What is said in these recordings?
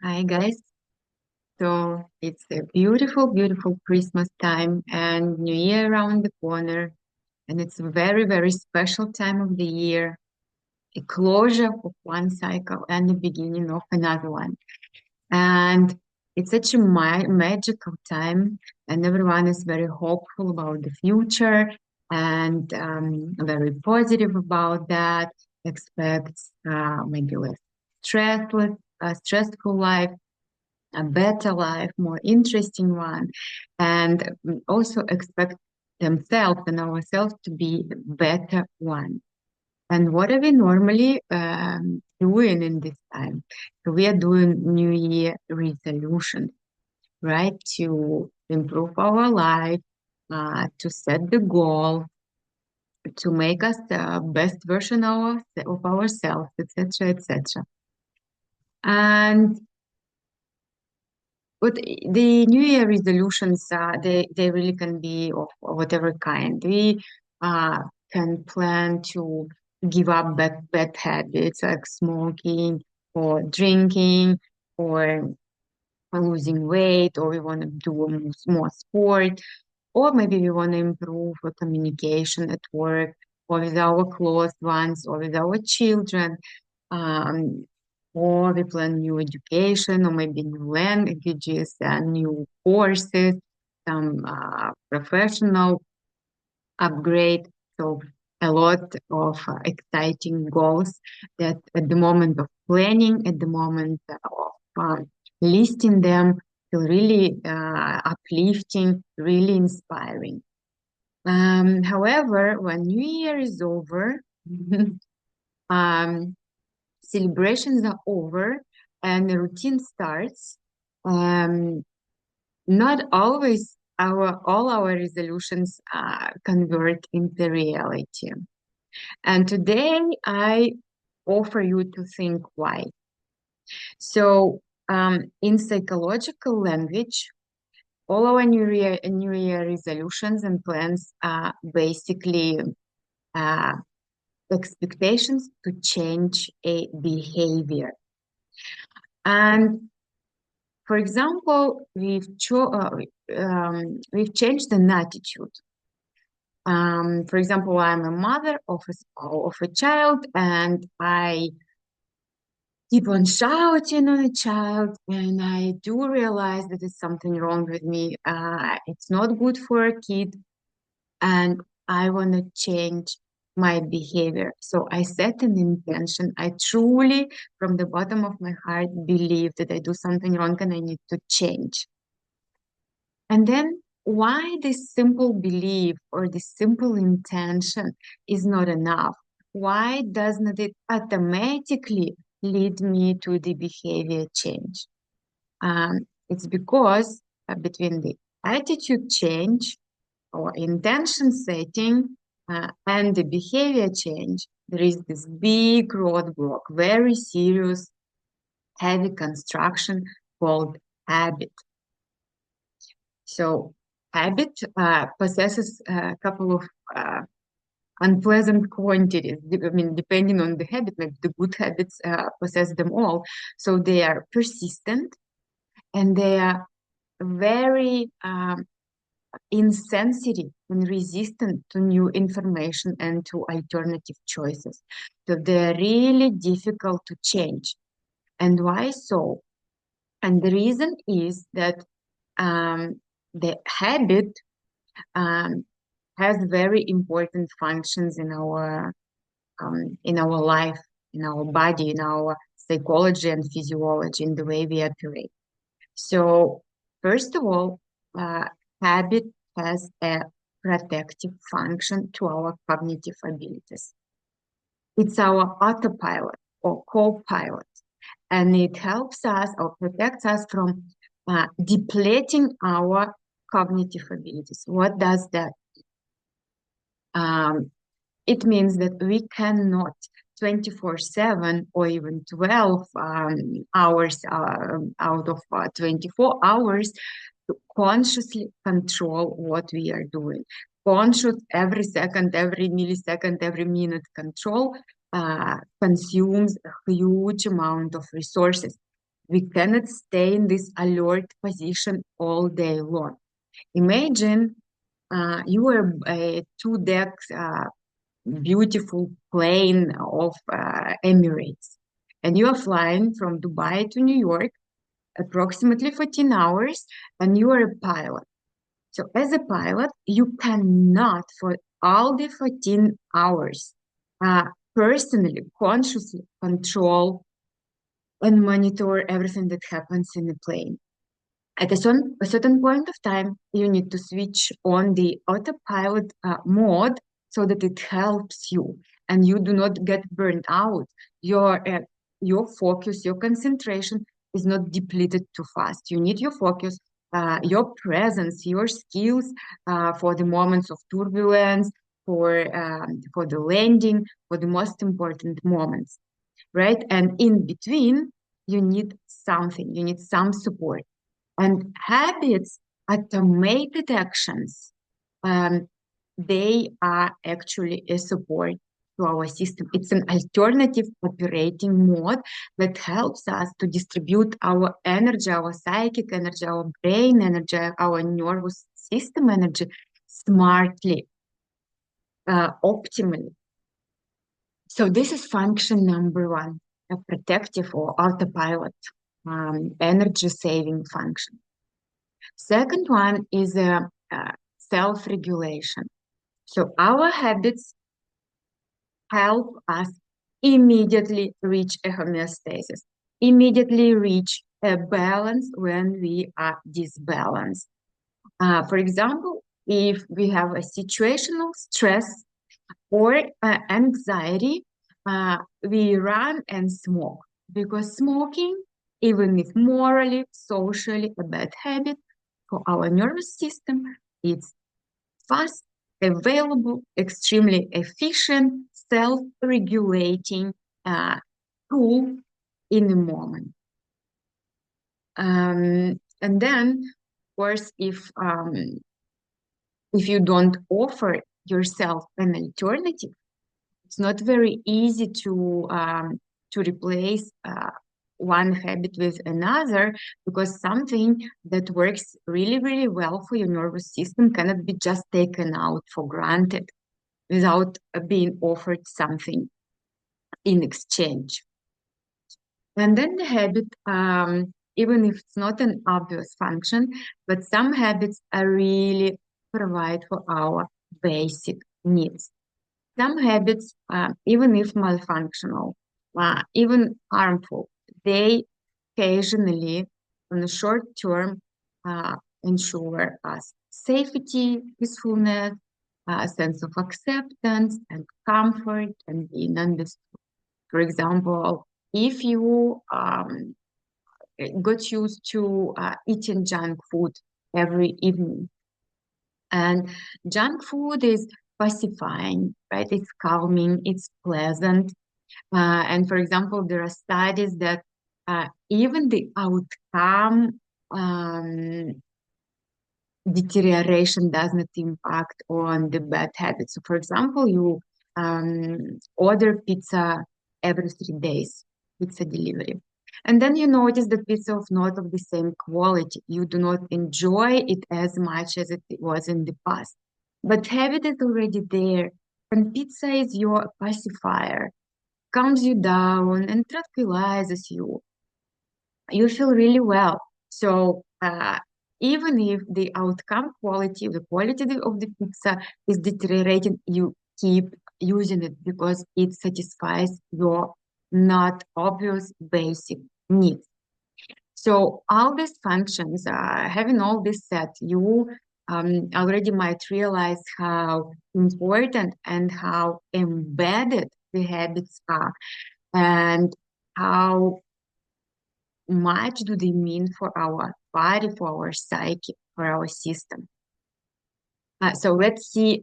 Hi guys. So it's a beautiful, beautiful Christmas time and New Year around the corner. And it's a very, very special time of the year, a closure of one cycle and the beginning of another one. And it's such a magical time, and everyone is very hopeful about the future and very positive about that, expects maybe less stressful life, a better life, more interesting one, and also expect themselves and ourselves to be the better one. And what are we normally doing in this time? So we are doing New Year resolution, right? To improve our life, to set the goal, to make us the best version of ourselves, etc., etc. And but the New Year resolutions, they really can be of whatever kind. We uh, can plan to give up bad habits like smoking or drinking or losing weight, or we want to do more sport, or maybe we want to improve our communication at work or with our close ones or with our children. Um, or we plan new education or maybe new languages and new courses, some professional upgrade. So a lot of exciting goals that at the moment of planning, at the moment of listing them, feel really uplifting, really inspiring. However, when New Year is over, um, celebrations are over and the routine starts. Um, Not always all our resolutions convert into reality. And today I offer you to think why. So, in psychological language, all our New Year resolutions and plans are basically uh, expectations to change a behavior. And for example, we've changed an attitude. For example, I'm a mother of a child, and I keep on shouting on a child, and I do realize that there's something wrong with me. It's not good for a kid, and I want to change my behavior. So I set an intention. I truly, from the bottom of my heart, believe that I do something wrong and I need to change. And then why this simple belief or this simple intention is not enough? Why doesn't it automatically lead me to the behavior change? It's because between the attitude change or intention setting and the behavior change, there is this big roadblock, very serious, heavy construction called habit. So habit possesses a couple of unpleasant quantities. I mean, depending on the habit, maybe the good habits possess them all. So they are persistent and they are very insensitive and resistant to new information and to alternative choices. So they're really difficult to change. And why so? And the reason is that um, the habit um, has very important functions in our life, in our body, in our psychology and physiology, in the way we operate. So, first of all, habit has a protective function to our cognitive abilities. It's our autopilot or co-pilot, and it helps us or protects us from depleting our cognitive abilities. What does that? Um, it means that we cannot 24/7 or even 12 hours out of 24 hours to consciously control what we are doing. Conscious every second, every millisecond, every minute control consumes a huge amount of resources. We cannot stay in this alert position all day long. Imagine you are a two-deck beautiful plane of Emirates, and you are flying from Dubai to New York, approximately 14 hours, and you are a pilot. So as a pilot, you cannot, for all the 14 hours, uh, personally, consciously control and monitor everything that happens in the plane. At a certain point of time, you need to switch on the autopilot mode so that it helps you and you do not get burned out. Your focus, your concentration is not depleted too fast. You need your focus, your presence, your skills for the moments of turbulence, for the landing, for the most important moments, right? And in between, you need something, you need some support. And habits, automated actions, um, they are actually a support to our system. It's an alternative operating mode that helps us to distribute our energy, our psychic energy, our brain energy, our nervous system energy smartly, optimally. So this is function number one, a protective or autopilot energy saving function. Second one is self-regulation. So our habits help us immediately reach a homeostasis, immediately reach a balance when we are disbalanced. For example, if we have a situational stress or anxiety, we run and smoke because smoking, even if morally, socially a bad habit, for our nervous system, it's fast, available, extremely efficient, self-regulating tool in the moment. And then, of course, if you don't offer yourself an alternative, it's not very easy to replace one habit with another, because something that works really, really well for your nervous system cannot be just taken out for granted without being offered something in exchange. And then the habit, even if it's not an obvious function, but some habits are really provide for our basic needs. Some habits, even if malfunctional, even harmful, they occasionally, on the short term, ensure us safety, peacefulness, a sense of acceptance and comfort and being understood. For example, if you got used to eating junk food every evening, and junk food is pacifying, right? It's calming, it's pleasant. And for example, there are studies that even the outcome deterioration does not impact on the bad habits. So for example, you order pizza every 3 days, pizza delivery. And then you notice that pizza is not of the same quality. You do not enjoy it as much as it was in the past. But habit is already there. And pizza is your pacifier, calms you down and tranquilizes you. You feel really well. So even if the outcome quality, the quality of the pizza is deteriorating, you keep using it because it satisfies your not obvious basic needs. So all these functions, having all this set, you already might realize how important and how embedded the habits are, and how much do they mean for our body, for our psyche, for our system. So let's see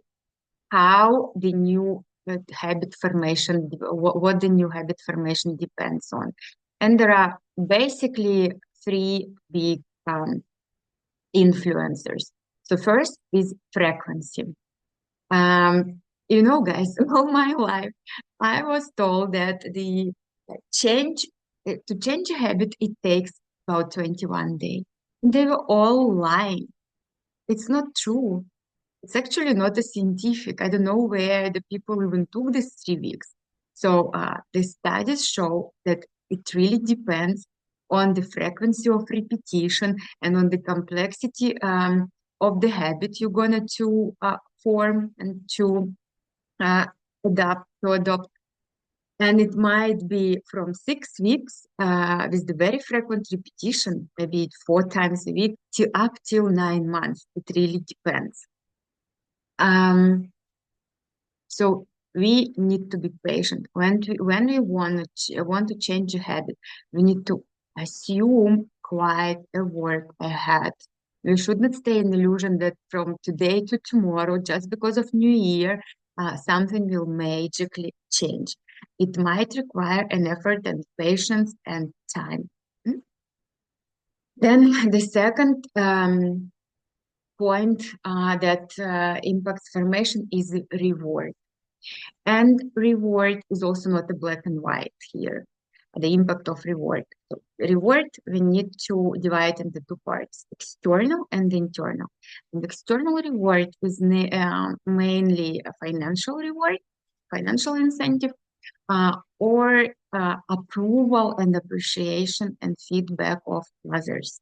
how the new habit formation, what the new habit formation depends on. And there are basically three big influencers. So first is frequency. You know, guys, all my life, I was told that the change to change a habit, it takes about 21 days. They were all lying. It's not true. It's actually not a scientific. I don't know where the people even took these 3 weeks. So the studies show that it really depends on the frequency of repetition and on the complexity of the habit you're gonna to form and to uh, adopt. And it might be from 6 weeks with the very frequent repetition, maybe 4 times a week, to up till 9 months. It really depends. Um, so we need to be patient. When we want to change a habit, we need to assume quite a work ahead. We should not stay in the illusion that from today to tomorrow, just because of New Year, something will magically change. It might require an effort and patience and time. Mm. Then the second point that impacts formation is reward. And reward is also not a black and white here. The impact of reward. So reward, we need to divide into two parts, external and internal. And external reward is mainly a financial reward, financial incentive, or approval and appreciation and feedback of others.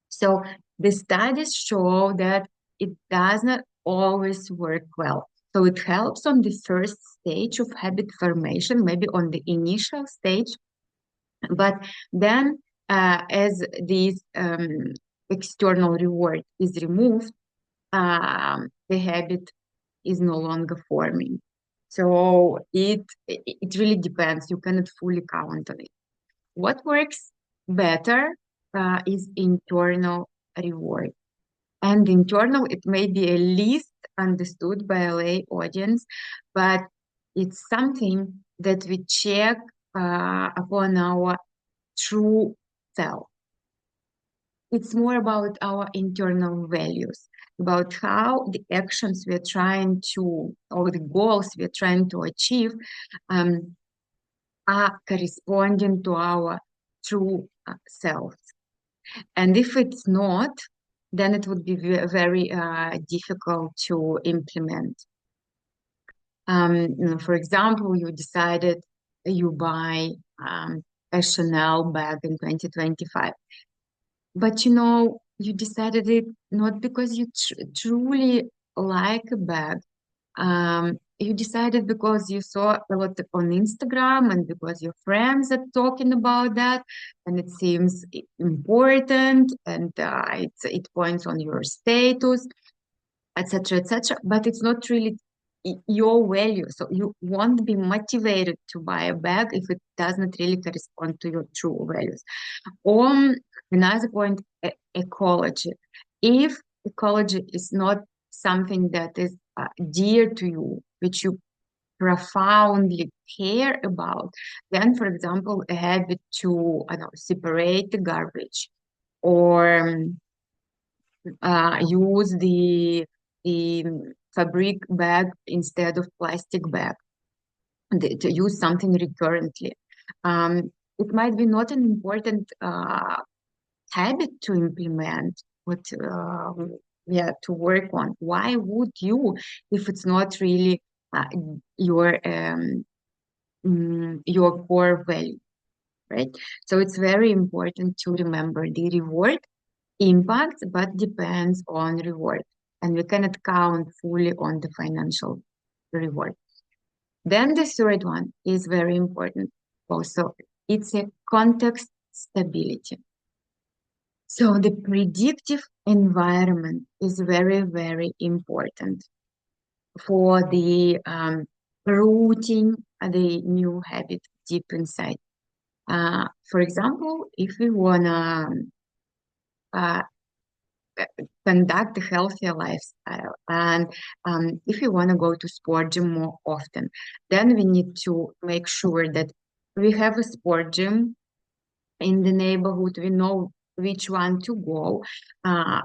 So the studies show that it does not always work well. So it helps on the first stage of habit formation, maybe on the initial stage, but then as this external reward is removed, the habit is no longer forming. So it really depends. You cannot fully count on it. What works better is internal reward. And internal, it may be a least understood by a lay audience, but it's something that we check upon our true self. It's more about our internal values, about how the actions we're trying to, or the goals we're trying to achieve, are corresponding to our true self. And if it's not, then it would be very difficult to implement. For example, you decided you buy a Chanel bag in 2025, but you decided it not because you truly like a bag. You decided because you saw a lot on Instagram and because your friends are talking about that and it seems important and it points on your status, etc., etc. But it's not really your value. So you won't be motivated to buy a bag if it does not really correspond to your true values. Another point, ecology. If ecology is not something that is dear to you, which you profoundly care about, then, for example, a habit to separate the garbage or use the fabric bag instead of plastic bag, to use something recurrently. It might be not an important habit to implement, but to work on. Why would you, if it's not really your core value, right? So it's very important to remember the reward impacts, but depends on reward, and we cannot count fully on the financial reward. Then the third one is very important also. It's a context stability. So the predictive environment is very, very important for the rooting the new habit deep inside. For example, if we want to conduct a healthier lifestyle and if we want to go to sport gym more often, then we need to make sure that we have a sport gym in the neighborhood. We know which one to go.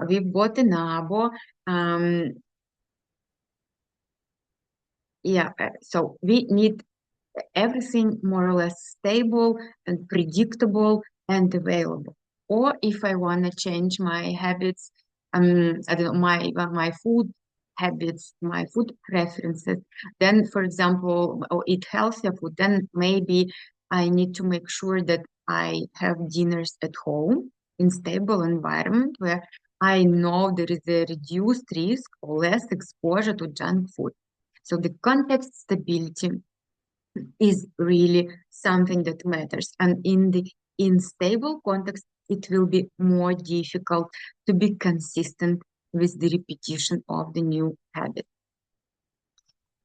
We've bought an abo. So we need everything more or less stable and predictable and available. Or if I want to change my habits, I don't know, my food habits, my food preferences, then, for example, or eat healthier food, then maybe I need to make sure that I have dinners at home in stable environment where I know there is a reduced risk or less exposure to junk food. So the context stability is really something that matters. And in the unstable context, it will be more difficult to be consistent with the repetition of the new habit.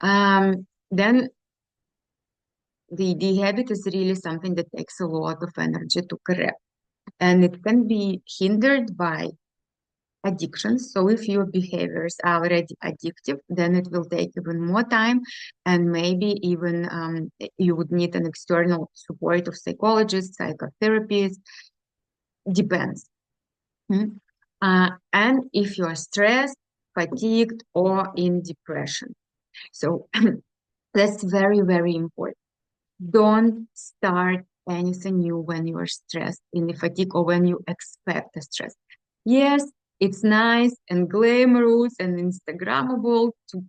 Then the habit is really something that takes a lot of energy to correct. And it can be hindered by addictions. So if your behaviors are already addictive, then it will take even more time, and maybe even you would need an external support of psychologists, psychotherapists, depends. And if you are stressed, fatigued, or in depression. So that's very, very important. Don't start anything new when you are stressed, in the fatigue, or when you expect a stress. Yes, it's nice and glamorous and Instagrammable to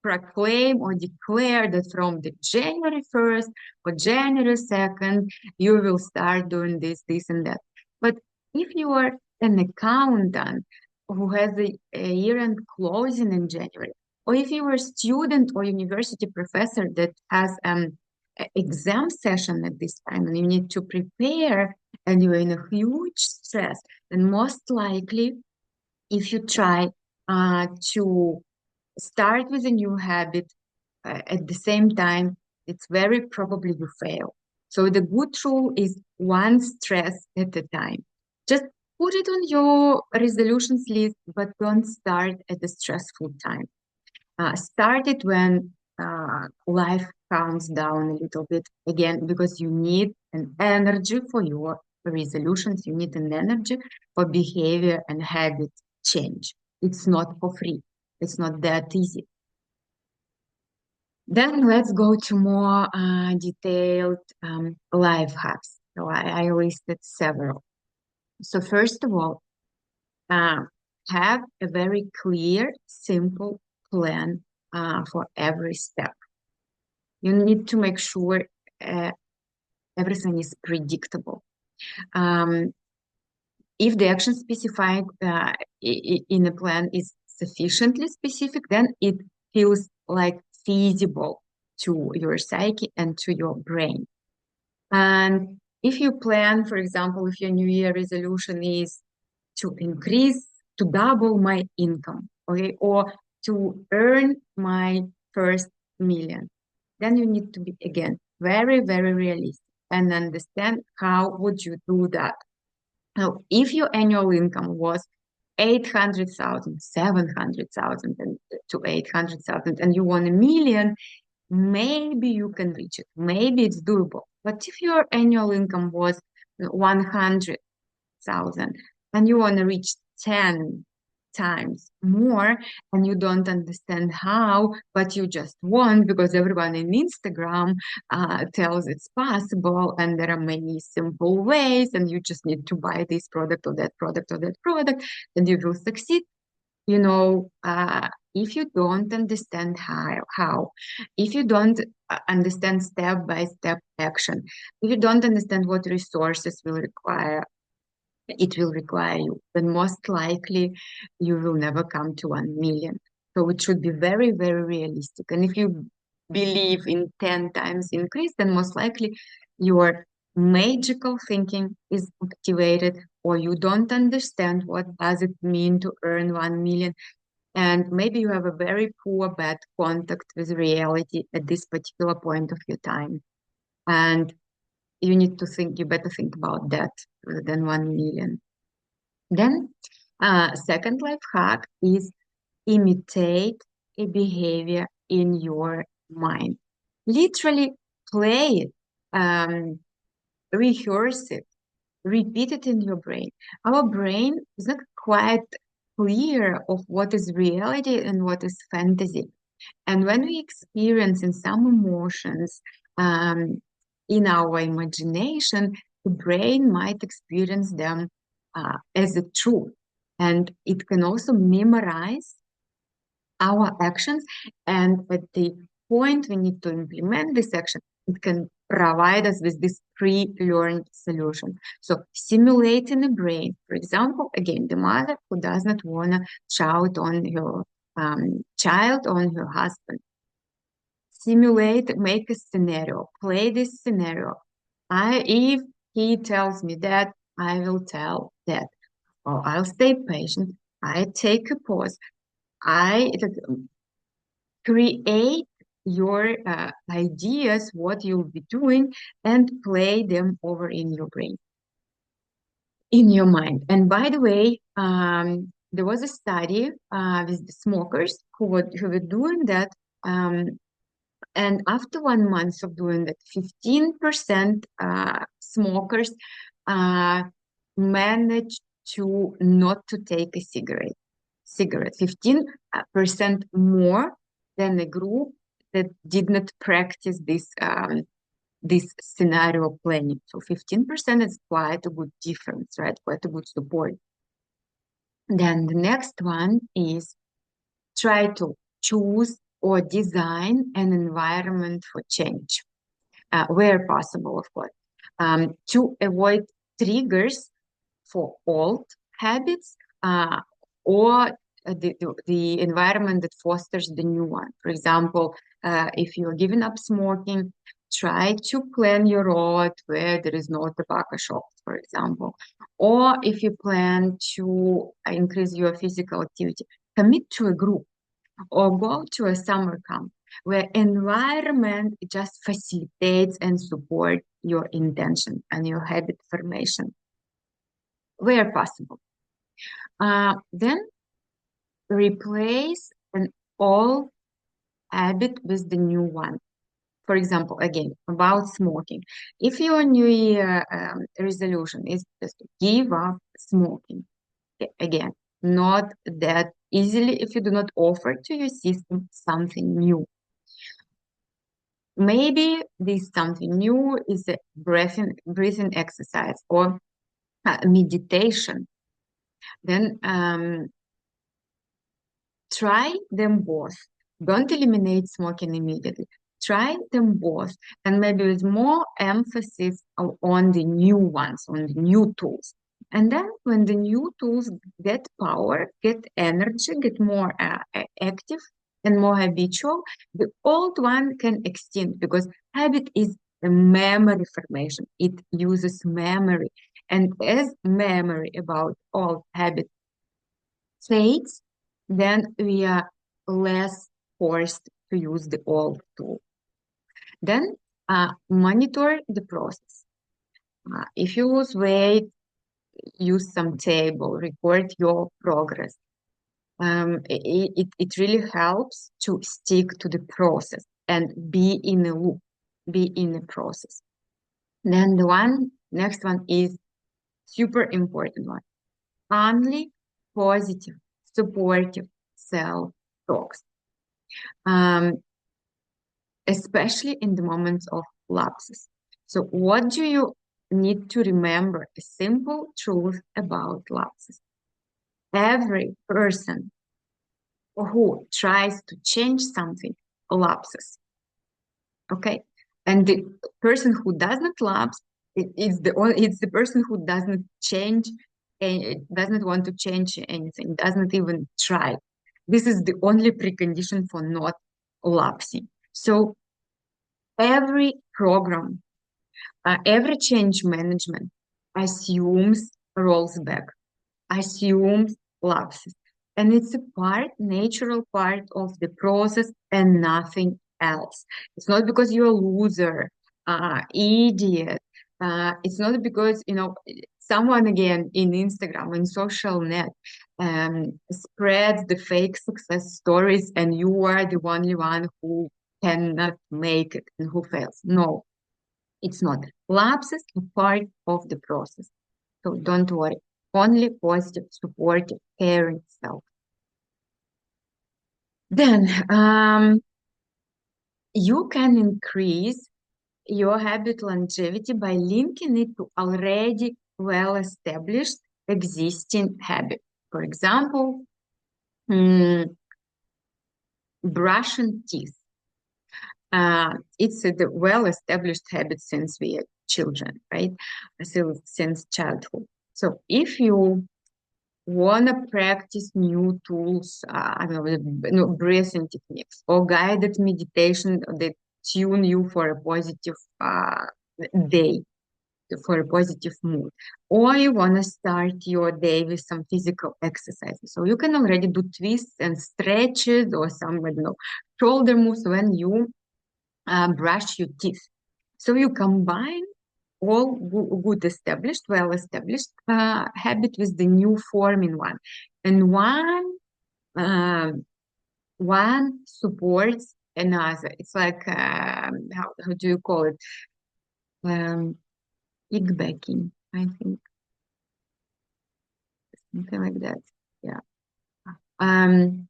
proclaim or declare that from the January 1st or January 2nd, you will start doing this, and that. But if you are an accountant who has a year-end closing in January, or if you are a student or university professor that has exam session at this time and you need to prepare and you're in a huge stress, then most likely if you try to start with a new habit at the same time, it's very probably you fail. So the good rule is one stress at a time. Just put it on your resolutions list, but don't start at a stressful time. Start it when life calms down a little bit again, because you need an energy for your resolutions. You need an energy for behavior and habit change. It's not for free. It's not that easy. Then let's go to more detailed life hacks. So I listed several. So first of all, have a very clear, simple plan for every step. You need to make sure everything is predictable. If the action specified in a plan is sufficiently specific, then it feels like feasible to your psyche and to your brain. And if you plan, for example, if your New Year resolution is to increase, to double my income, okay, or to earn my first million, then you need to be, again, very, very realistic and understand how would you do that. Now, if your annual income was 800,000, 700,000 to 800,000, and you want a million, maybe you can reach it. Maybe it's doable. But if your annual income was 100,000 and you want to reach 10 times more, and you don't understand how, but you just want because everyone in Instagram tells it's possible, and there are many simple ways, and you just need to buy this product or that product or that product, and you will succeed. You know, if you don't understand how, if you don't understand step-by-step action, if you don't understand what resources it will require you, then most likely you will never come to 1 million. So it should be very, very realistic. And if you believe in 10 times increase, then most likely your magical thinking is activated, or you don't understand what does it mean to earn 1 million. And maybe you have a very poor, bad contact with reality at this particular point of your time. And you need to think, you better think about that than 1 million. Then, second life hack is imitate a behavior in your mind. Literally play it, rehearse it, repeat it in your brain. Our brain is not quite clear of what is reality and what is fantasy. And when we experience in some emotions in our imagination, the brain might experience them as a truth. And it can also memorize our actions. And at the point we need to implement this action, it can provide us with this pre-learned solution. So simulating the brain, for example, again, the mother who does not want to shout on her child, on her husband. Simulate, make a scenario, play this scenario. If he tells me that, I will tell that. Or I'll stay patient. I take a pause. I create your ideas, what you'll be doing, and play them over in your brain, in your mind. And by the way, there was a study with the smokers who were doing that. And after 1 month of doing that, 15% smokers managed to not to take a cigarette, 15% more than a group that did not practice this scenario planning. So 15% is quite a good difference, right? Quite a good support. Then the next one is try to choose or design an environment for change, where possible, of course, to avoid triggers for old habits or the environment that fosters the new one. For example, if you're giving up smoking, try to plan your road where there is no tobacco shops, for example. Or if you plan to increase your physical activity, commit to a group or go to a summer camp where environment just facilitates and support your intention and your habit formation where possible. Then replace an old habit with the new one. For example, again, about smoking. If your New Year resolution is just to give up smoking, again, not that easily if you do not offer to your system something new. Maybe this something new is a breathing exercise or meditation. Then try them both. Don't eliminate smoking immediately. Try them both, and maybe with more emphasis on the new ones, on the new tools. And then when the new tools get power, get energy, get more active and more habitual, the old one can extend because habit is a memory formation. It uses memory. And as memory about old habit fades, then we are less forced to use the old tool. Then monitor the process. If you lose weight, use some table, record your progress. It really helps to stick to the process and be in a loop, be in the process. Then the next one is super important one. Only positive, supportive self-talks. Especially in the moments of lapses. So what do you need to remember? A simple truth about lapses. Every person who tries to change something lapses. Okay? And the person who does not lapse, it's the person who doesn't change, does not want to change anything, does not even try. This is the only precondition for not lapsing. So every program, every change management assumes rolls back, assumes lapses. And it's a natural part of the process and nothing else. It's not because you're a loser, idiot. It's not because, someone again in Instagram, in social net, spreads the fake success stories and you are the only one who cannot make it and who fails. No, it's not. Lapses are part of the process. So don't worry. Only positive, supportive, caring self. Then you can increase your habit longevity by linking it to already well-established existing habit. For example, brushing teeth. It's a well-established habit since we are children, right? So since childhood. So if you want to practice new tools, I don't know, breathing techniques or guided meditation that tune you for a positive day, for a positive mood, or you want to start your day with some physical exercises. So you can already do twists and stretches or some, I don't know, shoulder moves when you brush your teeth. So you combine all good established, well-established habit with the new form in one. And one supports another. It's like, how do you call it? Piggybacking, I think. Something like that. Yeah. Um,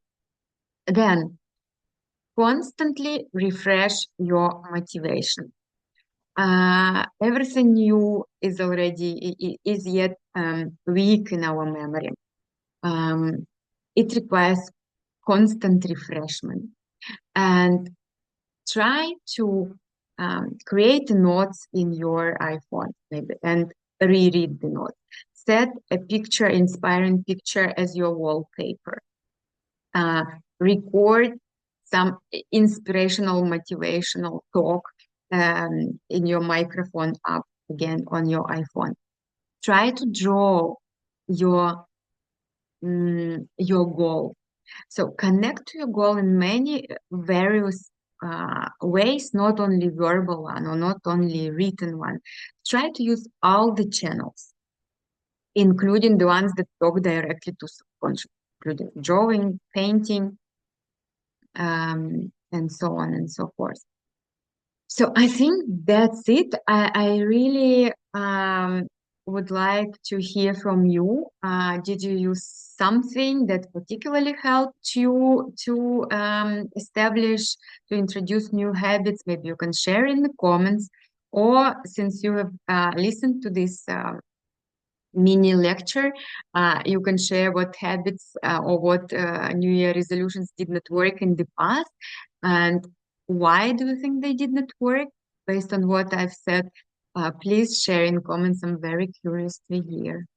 again, constantly refresh your motivation. Everything new is already is yet weak in our memory. It requires constant refreshment, and try to create notes in your iPhone maybe and reread the notes. Set a picture, inspiring picture as your wallpaper. Record some inspirational, motivational talk in your microphone app again on your iPhone. Try to draw your goal. So connect to your goal in many various ways, not only verbal one or not only written one. Try to use all the channels, including the ones that talk directly to subconscious, including drawing, painting, and so on and so forth. So I think that's it. I really would like to hear from you. Did you use something that particularly helped you to establish, to introduce new habits? Maybe you can share in the comments. Or since you have listened to this mini lecture, you can share what habits or what New Year resolutions did not work in the past, and why do you think they did not work based on what I've said. Please share in comments. I'm very curious to hear.